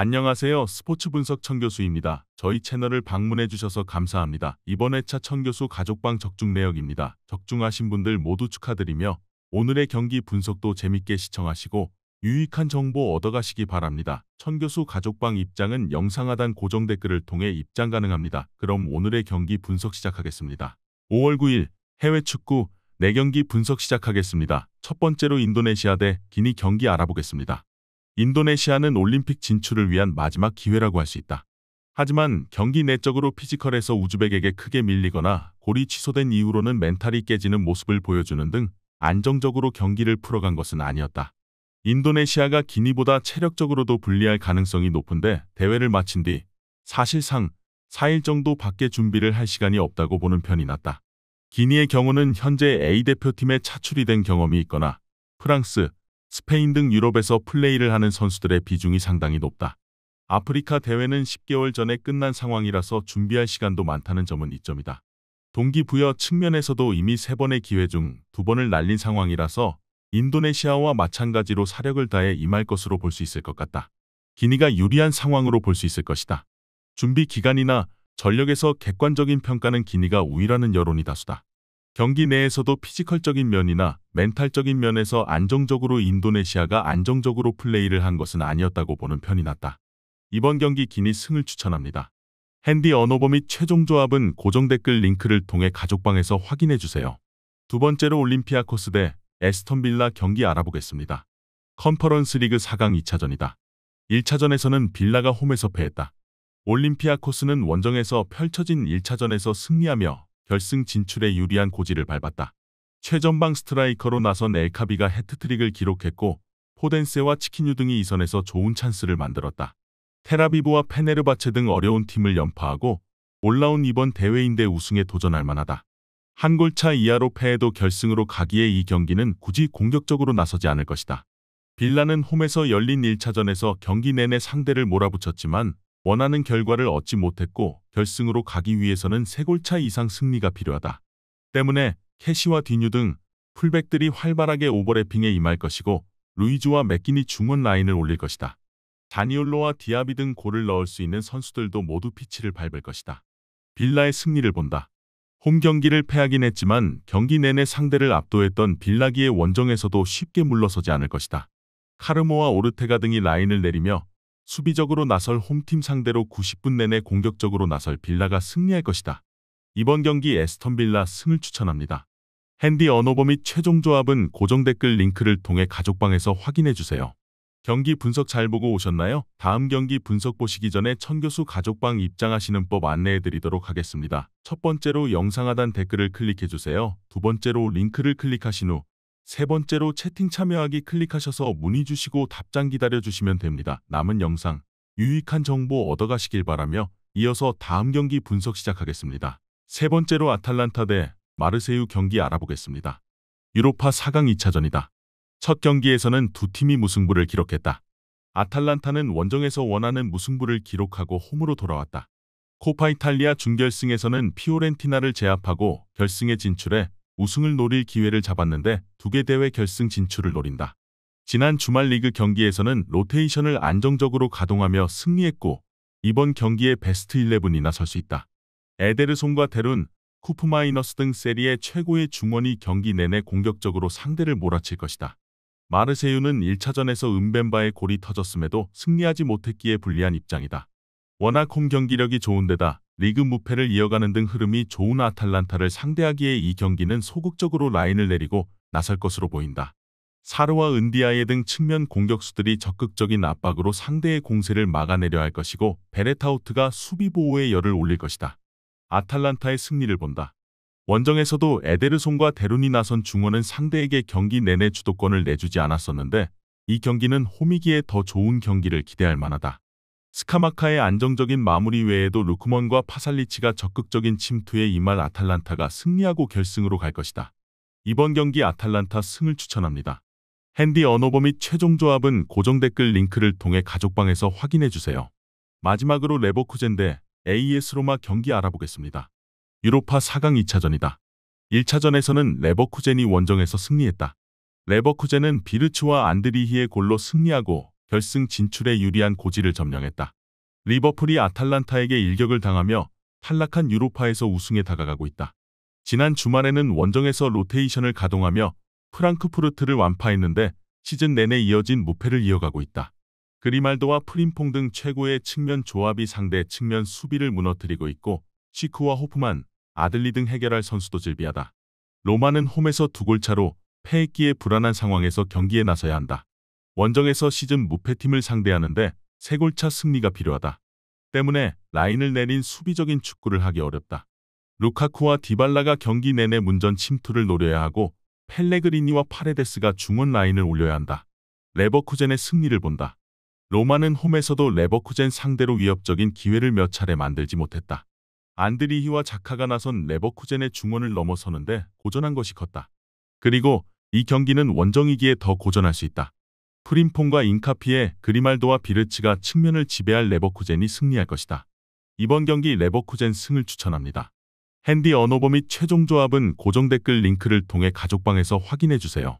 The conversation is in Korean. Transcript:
안녕하세요. 스포츠 분석 천교수입니다. 저희 채널을 방문해 주셔서 감사합니다. 이번 회차 천교수 가족방 적중 내역입니다. 적중하신 분들 모두 축하드리며 오늘의 경기 분석도 재밌게 시청하시고 유익한 정보 얻어가시기 바랍니다. 천교수 가족방 입장은 영상 하단 고정 댓글을 통해 입장 가능합니다. 그럼 오늘의 경기 분석 시작하겠습니다. 5월 9일 해외 축구 4경기 분석 시작하겠습니다. 첫 번째로 인도네시아 대 기니 경기 알아보겠습니다. 인도네시아는 올림픽 진출을 위한 마지막 기회라고 할 수 있다. 하지만 경기 내적으로 피지컬에서 우즈벡에게 크게 밀리거나 골이 취소된 이후로는 멘탈이 깨지는 모습을 보여주는 등 안정적으로 경기를 풀어간 것은 아니었다. 인도네시아가 기니보다 체력적으로도 불리할 가능성이 높은데 대회를 마친 뒤 사실상 4일 정도 밖에 준비를 할 시간이 없다고 보는 편이 낫다. 기니의 경우는 현재 A대표팀에 차출이 된 경험이 있거나 프랑스, 스페인 등 유럽에서 플레이를 하는 선수들의 비중이 상당히 높다. 아프리카 대회는 10개월 전에 끝난 상황이라서 준비할 시간도 많다는 점은 이점이다. 동기부여 측면에서도 이미 3번의 기회 중 2번을 날린 상황이라서 인도네시아와 마찬가지로 사력을 다해 임할 것으로 볼 수 있을 것 같다. 기니가 유리한 상황으로 볼 수 있을 것이다. 준비 기간이나 전력에서 객관적인 평가는 기니가 우위라는 여론이 다수다. 경기 내에서도 피지컬적인 면이나 멘탈적인 면에서 안정적으로 인도네시아가 안정적으로 플레이를 한 것은 아니었다고 보는 편이 낫다. 이번 경기 기니 승을 추천합니다. 핸디 언어버 및 최종 조합은 고정 댓글 링크를 통해 가족방에서 확인해주세요. 두 번째로 올림피아코스 대 에스턴 빌라 경기 알아보겠습니다. 컨퍼런스 리그 4강 2차전이다. 1차전에서는 빌라가 홈에서 패했다. 올림피아코스는 원정에서 펼쳐진 1차전에서 승리하며 결승 진출에 유리한 고지를 밟았다. 최전방 스트라이커로 나선 엘카비가 해트트릭을 기록했고 포덴세와 치키뉴 등이 이선에서 좋은 찬스를 만들었다. 테라비브와 페네르바체 등 어려운 팀을 연파하고 올라온 이번 대회인데 우승에 도전할 만하다. 한 골차 이하로 패해도 결승으로 가기에 이 경기는 굳이 공격적으로 나서지 않을 것이다. 빌라는 홈에서 열린 1차전에서 경기 내내 상대를 몰아붙였지만 원하는 결과를 얻지 못했고 결승으로 가기 위해서는 3골차 이상 승리가 필요하다. 때문에 캐시와 디뉴 등 풀백들이 활발하게 오버래핑에 임할 것이고 루이즈와 맥기니 중원 라인을 올릴 것이다. 다니올로와 디아비 등 골을 넣을 수 있는 선수들도 모두 피치를 밟을 것이다. 빌라의 승리를 본다. 홈 경기를 패하긴 했지만 경기 내내 상대를 압도했던 빌라기의 원정에서도 쉽게 물러서지 않을 것이다. 카르모와 오르테가 등이 라인을 내리며 수비적으로 나설 홈팀 상대로 90분 내내 공격적으로 나설 빌라가 승리할 것이다. 이번 경기 에스턴 빌라 승을 추천합니다. 핸디 언어버 및 최종 조합은 고정 댓글 링크를 통해 가족방에서 확인해주세요. 경기 분석 잘 보고 오셨나요? 다음 경기 분석 보시기 전에 천교수 가족방 입장하시는 법 안내해드리도록 하겠습니다. 첫 번째로 영상 하단 댓글을 클릭해주세요. 두 번째로 링크를 클릭하신 후 세 번째로 채팅 참여하기 클릭하셔서 문의 주시고 답장 기다려주시면 됩니다. 남은 영상, 유익한 정보 얻어가시길 바라며 이어서 다음 경기 분석 시작하겠습니다. 세 번째로 아탈란타 대 마르세유 경기 알아보겠습니다. 유로파 4강 2차전이다. 첫 경기에서는 두 팀이 무승부를 기록했다. 아탈란타는 원정에서 원하는 무승부를 기록하고 홈으로 돌아왔다. 코파 이탈리아 준결승에서는 피오렌티나를 제압하고 결승에 진출해 우승을 노릴 기회를 잡았는데 2개 대회 결승 진출을 노린다. 지난 주말 리그 경기에서는 로테이션을 안정적으로 가동하며 승리했고 이번 경기에 베스트 11이나 설 수 있다. 에데르손과 데룬, 쿠프마이너스 등 세리에 최고의 중원이 경기 내내 공격적으로 상대를 몰아칠 것이다. 마르세유는 1차전에서 은벤바의 골이 터졌음에도 승리하지 못했기에 불리한 입장이다. 워낙 홈 경기력이 좋은 데다 리그 무패를 이어가는 등 흐름이 좋은 아탈란타를 상대하기에 이 경기는 소극적으로 라인을 내리고 나설 것으로 보인다. 사르와 은디아예 등 측면 공격수들이 적극적인 압박으로 상대의 공세를 막아내려 할 것이고 베레타우트가 수비 보호에 열을 올릴 것이다. 아탈란타의 승리를 본다. 원정에서도 에데르손과 데룬이 나선 중원은 상대에게 경기 내내 주도권을 내주지 않았었는데 이 경기는 홈이기에 더 좋은 경기를 기대할 만하다. 스카마카의 안정적인 마무리 외에도 루크먼과 파살리치가 적극적인 침투에 임할 아탈란타가 승리하고 결승으로 갈 것이다. 이번 경기 아탈란타 승을 추천합니다. 핸디 언어버 및 최종 조합은 고정 댓글 링크를 통해 가족방에서 확인해주세요. 마지막으로 레버쿠젠 대 AS 로마 경기 알아보겠습니다. 유로파 4강 2차전이다. 1차전에서는 레버쿠젠이 원정에서 승리했다. 레버쿠젠은 비르츠와 안드리히의 골로 승리하고 결승 진출에 유리한 고지를 점령했다. 리버풀이 아탈란타에게 일격을 당하며 탈락한 유로파에서 우승에 다가가고 있다. 지난 주말에는 원정에서 로테이션을 가동하며 프랑크푸르트를 완파했는데 시즌 내내 이어진 무패를 이어가고 있다. 그리말도와 프림퐁 등 최고의 측면 조합이 상대 측면 수비를 무너뜨리고 있고 시크와 호프만, 아들리 등 해결할 선수도 질비하다. 로마는 홈에서 2골 차로 패했기에 불안한 상황에서 경기에 나서야 한다. 원정에서 시즌 무패팀을 상대하는데 3골 차 승리가 필요하다. 때문에 라인을 내린 수비적인 축구를 하기 어렵다. 루카쿠와 디발라가 경기 내내 문전 침투를 노려야 하고 펠레그리니와 파레데스가 중원 라인을 올려야 한다. 레버쿠젠의 승리를 본다. 로마는 홈에서도 레버쿠젠 상대로 위협적인 기회를 몇 차례 만들지 못했다. 안드리히와 자카가 나선 레버쿠젠의 중원을 넘어서는데 고전한 것이 컸다. 그리고 이 경기는 원정이기에 더 고전할 수 있다. 프림퐁과 인카피에 그리말도와 비르츠가 측면을 지배할 레버쿠젠이 승리할 것이다. 이번 경기 레버쿠젠 승을 추천합니다. 핸디 언어버 및 최종 조합은 고정 댓글 링크를 통해 가족방에서 확인해 주세요.